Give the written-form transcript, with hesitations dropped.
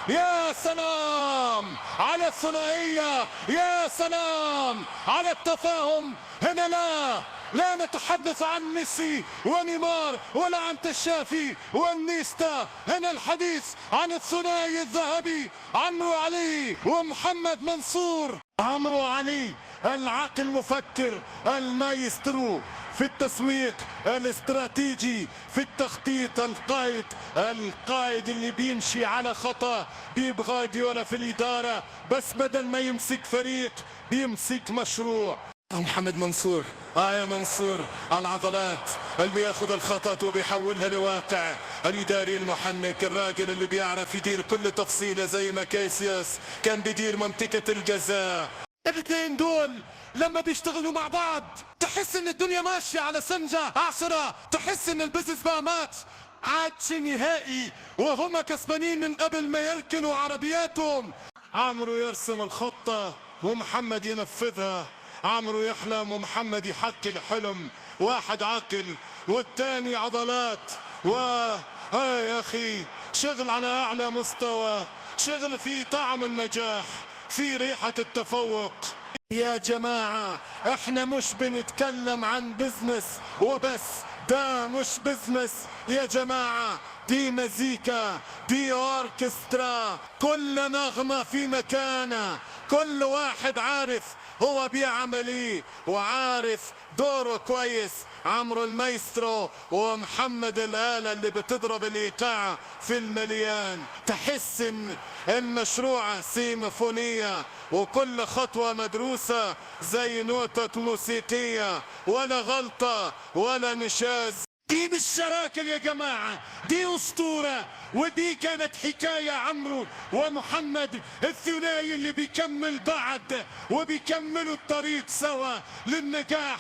يا سلام على الثنائية، يا سلام على التفاهم. هنا لا نتحدث عن ميسي ونيمار ولا عن تشافي والنيستا، هنا الحديث عن الثنائي الذهبي عمرو علي ومحمد منصور. عمرو علي العقل المفكر، المايسترو في التسويق الاستراتيجي، في التخطيط، القائد اللي بيمشي على خطأ. بيب غارديولا في الإدارة، بس بدل ما يمسك فريق بيمسك مشروع. محمد منصور، يا منصور العضلات اللي بياخذ الخطط وبيحولها لواقع. الإداري المحنك، الراجل اللي بيعرف يدير كل تفصيلة زي ما كاسياس كان بيدير منطقة الجزاء. الاثنين دول لما بيشتغلوا مع بعض تحس ان الدنيا ماشية على سنجة 10، تحس ان البزنس بقى ماتش عادش نهائي وهم كسبانين من قبل ما يركنوا عربياتهم. عمرو يرسم الخطة ومحمد ينفذها، عمرو يحلم ومحمد يحقق الحلم. واحد عاقل والتاني عضلات. يا اخي شغل على اعلى مستوى، شغل فيه طعم النجاح، في ريحة التفوق. يا جماعة احنا مش بنتكلم عن بزنس وبس، ده مش بزنس يا جماعة، دي مزيكا، دي اوركسترا، كل نغمة في مكانها، كل واحد عارف هو بيعمل ايه وعارف دوره كويس. عمرو المايسترو ومحمد الآلة اللي بتضرب الإيقاع في المليان. تحس ان المشروع سيمفونية وكل خطوة مدروسة زي نوتة موسيقية، ولا غلطة ولا نشاز. دي مش شراكة يا جماعة، دي أسطورة. ودي كانت حكاية عمرو ومحمد الثنائي اللي بيكمل بعض وبيكملوا الطريق سوا للنجاح.